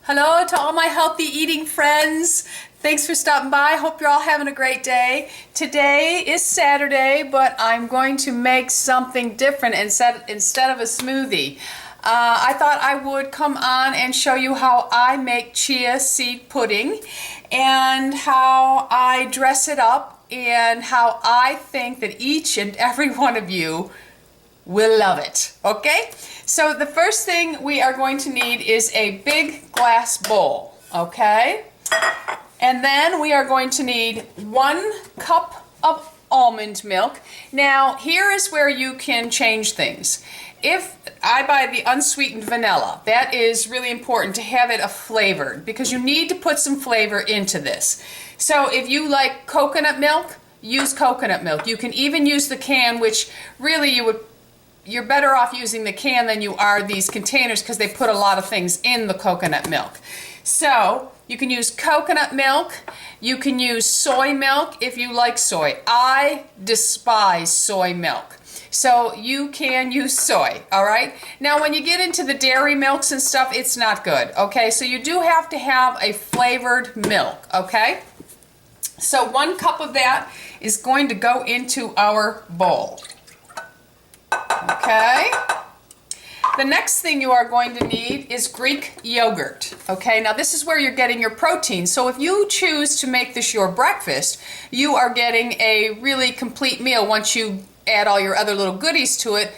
Hello to all my healthy eating friends. Thanks for stopping by. Hope you're all having a great day. Today is Saturday, but I'm going to make something different instead of a smoothie. I thought I would come on and show you how I make chia seed pudding and how I dress it up and how I think that each and every one of you will love it. Okay? So the first thing we are going to need is a big glass bowl. Okay? And then we are going to need 1 cup of almond milk. Now, here is where you can change things. If I buy the unsweetened vanilla, that is really important to have it flavored because you need to put some flavor into this. So if you like coconut milk, use coconut milk. You can even use the can, which really you're better off using the can than you are these containers because they put a lot of things in the coconut milk. So you can use coconut milk, you can use soy milk if you like soy. I despise soy milk. So you can use soy, all right? Now when you get into the dairy milks and stuff, it's not good, okay? So you do have to have a flavored milk, okay? So 1 cup of that is going to go into our bowl. Okay. The next thing you are going to need is Greek yogurt. Okay, now this is where you're getting your protein. So if you choose to make this your breakfast, you are getting a really complete meal once you add all your other little goodies to it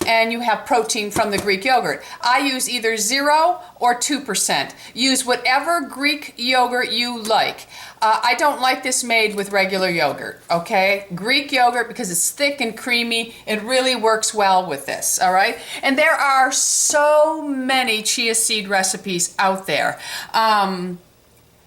and you have protein from the Greek yogurt. I use either 0 or 2%. Use whatever Greek yogurt you like. I don't like this made with regular yogurt, okay? Greek yogurt, because it's thick and creamy, it really works well with this, all right? And there are so many chia seed recipes out there.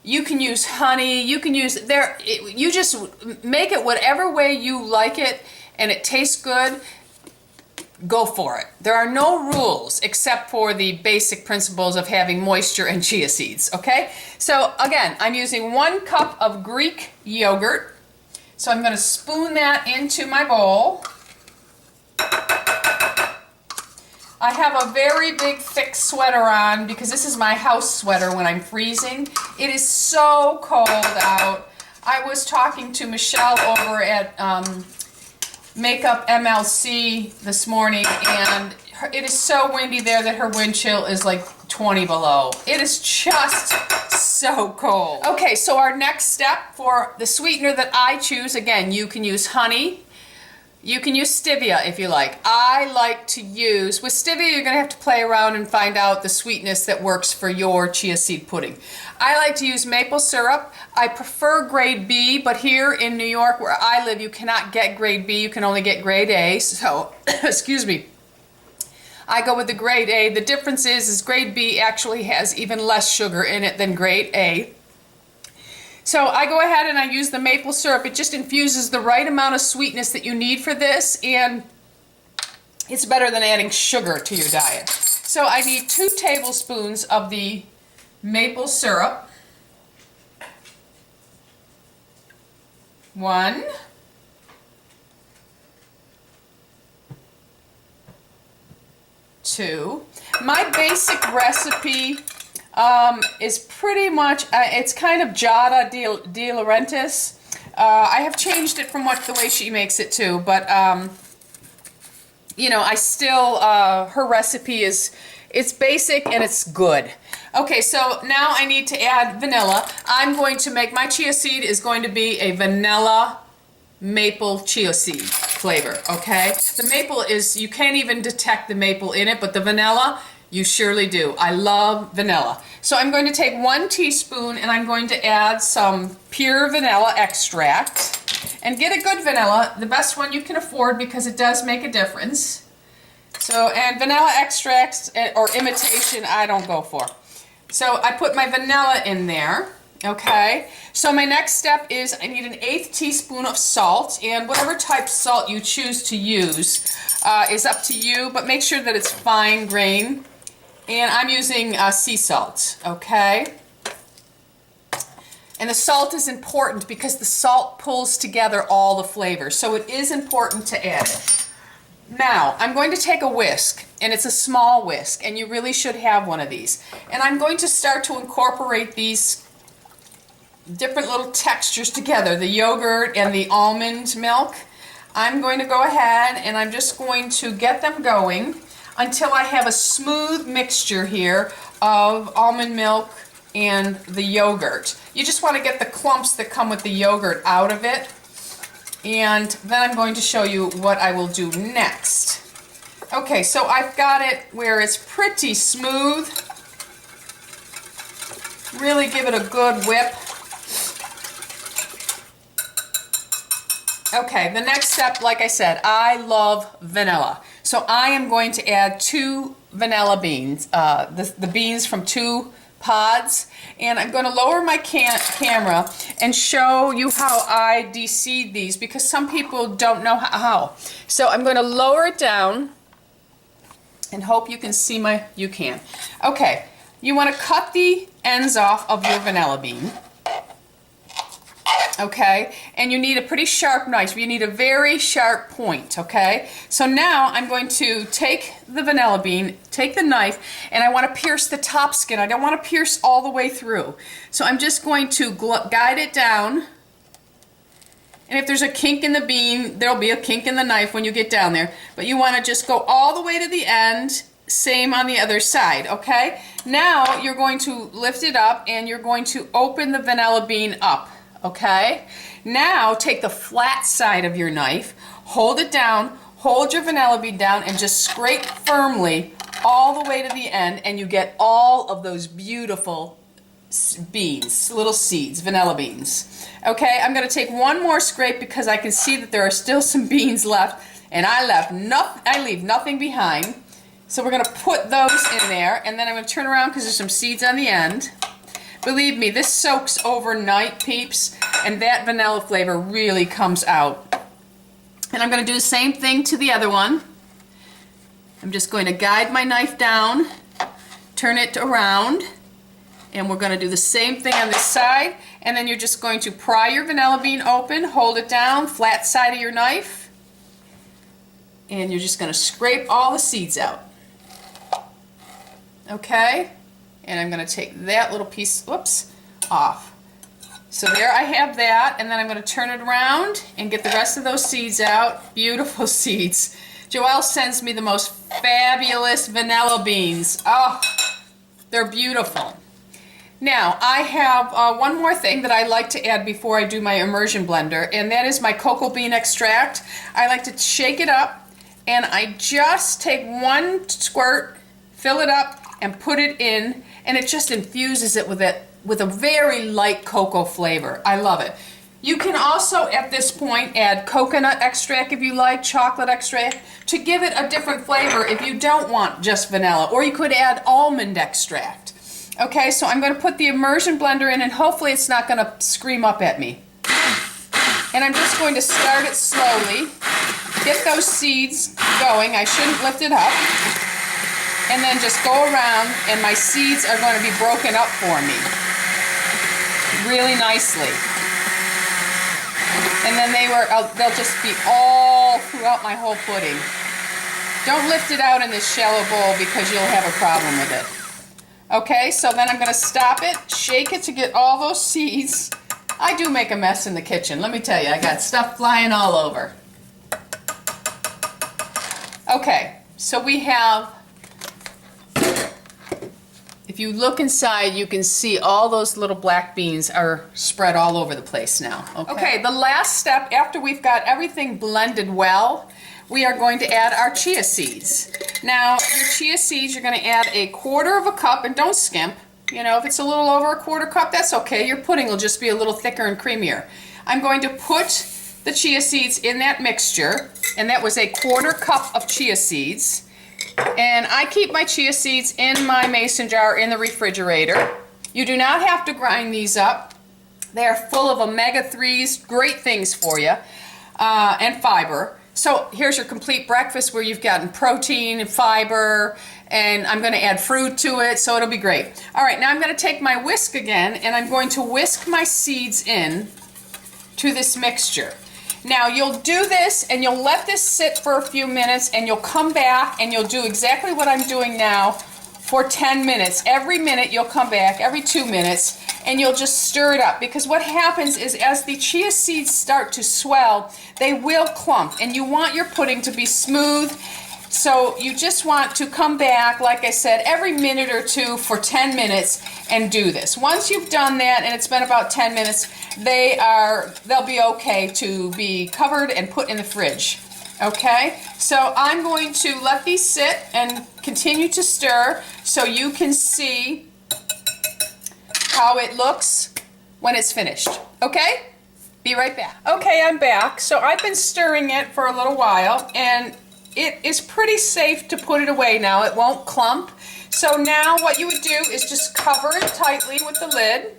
You can use honey, you can use, you just make it whatever way you like it and it tastes good. Go for it. There are no rules except for the basic principles of having moisture and chia seeds, okay? So again, I'm using 1 cup of Greek yogurt. So I'm going to spoon that into my bowl. I have a very big thick sweater on because this is my house sweater when I'm freezing. It is so cold out. I was talking to Michelle over at Makeup MLC this morning, and it is so windy there that her wind chill is like 20 below. It is just so cold. Okay, so our next step for the sweetener that I choose, again, you can use honey. You can use stevia if you like. I like to use, with stevia you're going to have to play around and find out the sweetness that works for your chia seed pudding. I like to use maple syrup. I prefer grade B, but here in New York where I live you cannot get grade B, you can only get grade A, so, excuse me. I go with the grade A. The difference is grade B actually has even less sugar in it than grade A. So I go ahead and I use the maple syrup. It just infuses the right amount of sweetness that you need for this, and it's better than adding sugar to your diet. So I need 2 tablespoons of the maple syrup. 1. 2. My basic recipe is pretty much, it's kind of Giada de Laurentiis. I have changed it from the way she makes it too, but you know, I still, her recipe it's basic and it's good. Okay, so now I need to add vanilla. I'm going to make, my chia seed is going to be a vanilla maple chia seed flavor, okay? The maple is, you can't even detect the maple in it, but the vanilla, you surely do. I love vanilla. So I'm going to take 1 teaspoon and I'm going to add some pure vanilla extract. And get a good vanilla, the best one you can afford because it does make a difference. So, and vanilla extracts or imitation I don't go for. So I put my vanilla in there, okay? So my next step is I need an 1/8 teaspoon of salt, and whatever type of salt you choose to use is up to you, but make sure that it's fine grain. And I'm using sea salt, okay? And the salt is important because the salt pulls together all the flavors, so it is important to add it. Now, I'm going to take a whisk, and it's a small whisk, and you really should have one of these. And I'm going to start to incorporate these different little textures together, the yogurt and the almond milk. I'm going to go ahead and I'm just going to get them going until I have a smooth mixture here of almond milk and the yogurt. You just want to get the clumps that come with the yogurt out of it. And then I'm going to show you what I will do next. Okay, so I've got it where it's pretty smooth. Really give it a good whip. Okay, the next step, like I said, I love vanilla. So I am going to add 2 vanilla beans, the beans from 2 pods, and I'm going to lower my camera and show you how I de-seed these because some people don't know how. So I'm going to lower it down and hope you can see you can. Okay, you want to cut the ends off of your vanilla bean. Okay, and you need a pretty sharp knife. You need a very sharp point, okay? So now I'm going to take the vanilla bean, take the knife, and I want to pierce the top skin. I don't want to pierce all the way through. So I'm just going to guide it down. And if there's a kink in the bean, there'll be a kink in the knife when you get down there. But you want to just go all the way to the end. Same on the other side, okay? Now you're going to lift it up and you're going to open the vanilla bean up. Okay, now take the flat side of your knife, hold it down, hold your vanilla bean down, and just scrape firmly all the way to the end, and you get all of those beautiful beans, little seeds, vanilla beans. Okay, I'm going to take one more scrape because I can see that there are still some beans left, and I leave nothing behind. So we're going to put those in there, and then I'm going to turn around because there's some seeds on the end. Believe me, this soaks overnight, peeps, and that vanilla flavor really comes out. And I'm going to do the same thing to the other one. I'm just going to guide my knife down, turn it around, and we're going to do the same thing on this side. And then you're just going to pry your vanilla bean open, hold it down, flat side of your knife, and you're just going to scrape all the seeds out. Okay? And I'm going to take that little piece, off. So there I have that, and then I'm going to turn it around and get the rest of those seeds out. Beautiful seeds. Joelle sends me the most fabulous vanilla beans. Oh, they're beautiful. Now, I have one more thing that I like to add before I do my immersion blender, and that is my cocoa bean extract. I like to shake it up, and I just take 1 squirt, fill it up, and put it in, and it just infuses it with a very light cocoa flavor. I love it. You can also, at this point, add coconut extract if you like, chocolate extract, to give it a different flavor if you don't want just vanilla, or you could add almond extract. Okay, so I'm going to put the immersion blender in, and hopefully it's not going to scream up at me. And I'm just going to start it slowly, get those seeds going. I shouldn't lift it up. And then just go around, and my seeds are going to be broken up for me really nicely. And then they'll just be all throughout my whole pudding. Don't lift it out in this shallow bowl because you'll have a problem with it. Okay, so then I'm going to stop it, shake it to get all those seeds. I do make a mess in the kitchen, let me tell you. I got stuff flying all over. Okay, so we have... If you look inside, you can see all those little black beans are spread all over the place now. Okay, the last step after we've got everything blended well, we are going to add our chia seeds. Now, your chia seeds, you're going to add 1/4 cup, and don't skimp. You know, if it's a little over 1/4 cup, that's okay. Your pudding will just be a little thicker and creamier. I'm going to put the chia seeds in that mixture, and that was 1/4 cup of chia seeds. And I keep my chia seeds in my mason jar in the refrigerator. You do not have to grind these up. They are full of omega-3s, great things for you, and fiber. So here's your complete breakfast where you've gotten protein and fiber, and I'm going to add fruit to it, so it'll be great. All right, now I'm going to take my whisk again, and I'm going to whisk my seeds in to this mixture. Now you'll do this and you'll let this sit for a few minutes and you'll come back and you'll do exactly what I'm doing now for 10 minutes. Every minute you'll come back, every 2 minutes, and you'll just stir it up, because what happens is as the chia seeds start to swell, they will clump, and you want your pudding to be smooth. So you just want to come back, like I said, every minute or two for 10 minutes and do this. Once you've done that and it's been about 10 minutes, they'll be okay to be covered and put in the fridge. Okay, so I'm going to let these sit and continue to stir so you can see how it looks when it's finished. Okay, be right back. Okay, I'm back. So I've been stirring it for a little while and it is pretty safe to put it away now. It won't clump. So now what you would do is just cover it tightly with the lid.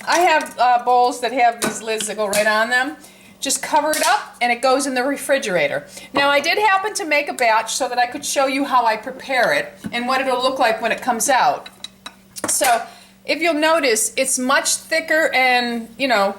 I have bowls that have these lids that go right on them. Just cover it up and it goes in the refrigerator. Now I did happen to make a batch so that I could show you how I prepare it and what it'll look like when it comes out. So if you'll notice, it's much thicker and, you know,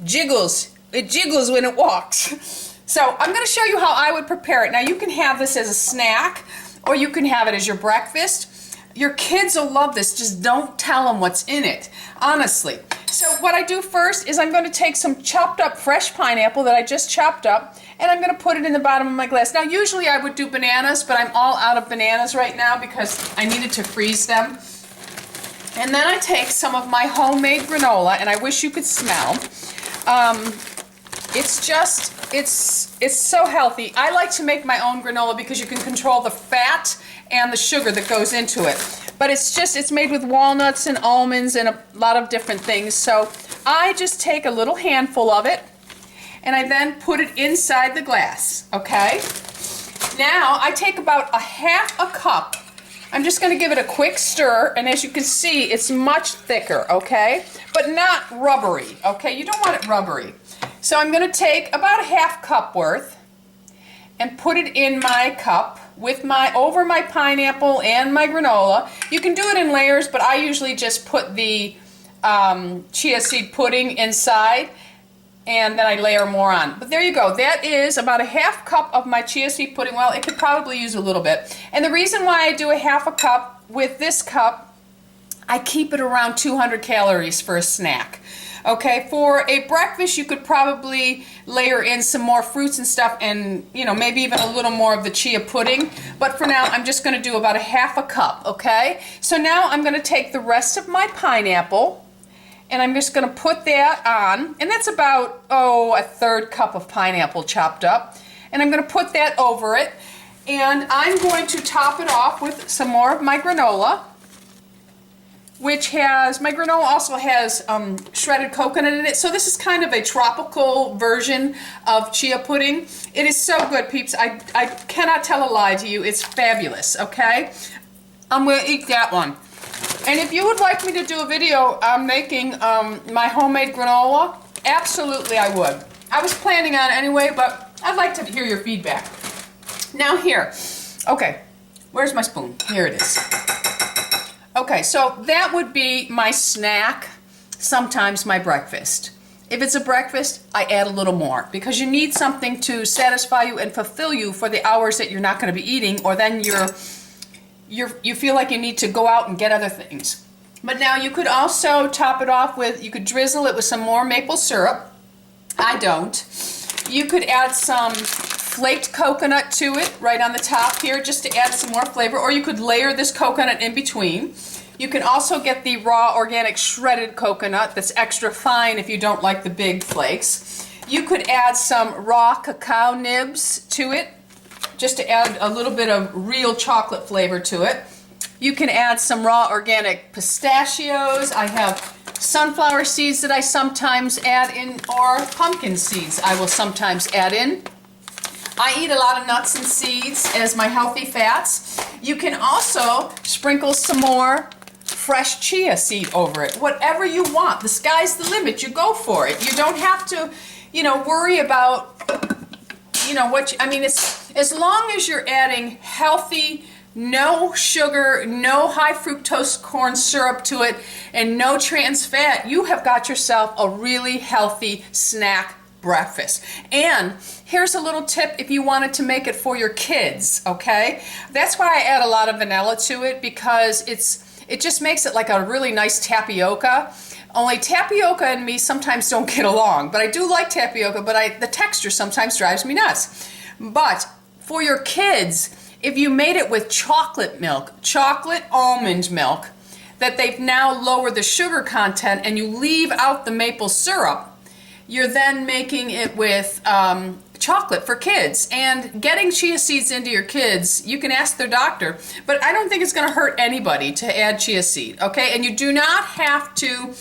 jiggles. It jiggles when it walks. So I'm going to show you how I would prepare it. Now you can have this as a snack or you can have it as your breakfast. Your kids will love this. Just don't tell them what's in it, honestly. So what I do first is I'm going to take some chopped up fresh pineapple that I just chopped up, and I'm going to put it in the bottom of my glass. Now usually I would do bananas, but I'm all out of bananas right now because I needed to freeze them. And then I take some of my homemade granola, and I wish you could smell. It's so healthy. I like to make my own granola because you can control the fat and the sugar that goes into it. But it's made with walnuts and almonds and a lot of different things. So I just take a little handful of it and I then put it inside the glass, okay? Now I take about a half a cup. I'm just going to give it a quick stir, and as you can see, it's much thicker, okay? But not rubbery, okay? You don't want it rubbery. So I'm going to take about a half cup worth and put it in my cup with over my pineapple and my granola. You can do it in layers, but I usually just put the chia seed pudding inside and then I layer more on. But there you go. That is about a half cup of my chia seed pudding. Well, it could probably use a little bit. And the reason why I do a half a cup with this cup, I keep it around 200 calories for a snack. Okay, for a breakfast you could probably layer in some more fruits and stuff and, you know, maybe even a little more of the chia pudding. But for now I'm just going to do about a half a cup, okay? So now I'm going to take the rest of my pineapple and I'm just going to put that on. And that's about, a third cup of pineapple chopped up. And I'm going to put that over it. And I'm going to top it off with some more of my granola. My granola also has shredded coconut in it, so this is kind of a tropical version of chia pudding. It is so good, peeps. I cannot tell a lie to you. It's fabulous, okay? I'm going to eat that one. And if you would like me to do a video on making my homemade granola, absolutely I would. I was planning on it anyway, but I'd like to hear your feedback. Now here, okay, where's my spoon? Here it is. Okay, so that would be my snack, sometimes my breakfast. If it's a breakfast, I add a little more because you need something to satisfy you and fulfill you for the hours that you're not going to be eating, or then you feel like you need to go out and get other things. But now you could also top it off with, you could drizzle it with some more maple syrup. I don't. You could add some flaked coconut to it right on the top here just to add some more flavor, or you could layer this coconut in between. You can also get the raw organic shredded coconut that's extra fine if you don't like the big flakes. You could add some raw cacao nibs to it just to add a little bit of real chocolate flavor to it. You can add some raw organic pistachios. I have sunflower seeds that I sometimes add in, or pumpkin seeds I will sometimes add in. I eat a lot of nuts and seeds as my healthy fats. You can also sprinkle some more fresh chia seed over it. Whatever you want. The sky's the limit. You go for it. You don't have to, worry about, it's as long as you're adding healthy, no sugar, no high fructose corn syrup to it, and no trans fat, you have got yourself a really healthy snack breakfast. And here's a little tip if you wanted to make it for your kids, okay? That's why I add a lot of vanilla to it, because it just makes it like a really nice tapioca. Only tapioca and me sometimes don't get along, but I do like tapioca, but the texture sometimes drives me nuts. But for your kids, if you made it with chocolate milk, chocolate almond milk, that they've now lowered the sugar content and you leave out the maple syrup, you're then making it with chocolate for kids. And getting chia seeds into your kids, you can ask their doctor, but I don't think it's going to hurt anybody to add chia seed, okay? And you do not have to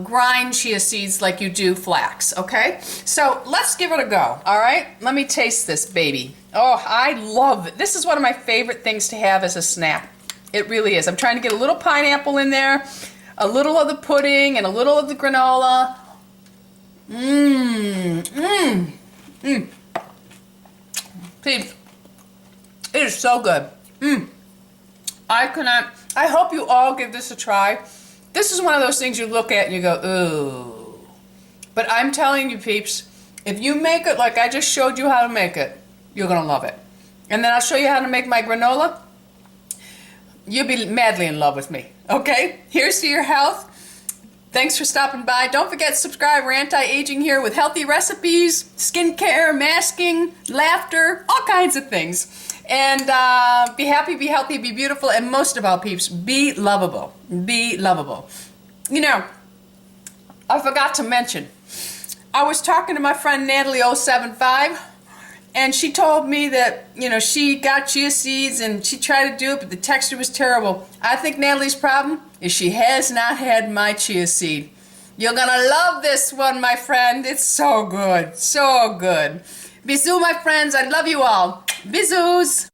grind chia seeds like you do flax, okay? So let's give it a go, all right? Let me taste this baby. Oh, I love it. This is one of my favorite things to have as a snack. It really is. I'm trying to get a little pineapple in there, a little of the pudding, and a little of the granola. Peeps, it is so good. I hope you all give this a try. This is one of those things you look at and you go, ooh. But I'm telling you, peeps, if you make it like I just showed you how to make it, you're going to love it. And then I'll show you how to make my granola. You'll be madly in love with me. Okay? Here's to your health. Thanks for stopping by. Don't forget to subscribe. We're anti-aging here with healthy recipes, skincare, masking, laughter, all kinds of things. And be happy, be healthy, be beautiful, and most of all, peeps, be lovable. Be lovable. You know, I forgot to mention, I was talking to my friend Natalie075, and she told me that, you know, she got chia seeds and she tried to do it, but the texture was terrible. I think Natalie's problem is she has not had my chia seed. You're gonna love this one, my friend. It's so good, so good. Bisous, my friends. I love you all. Bisous.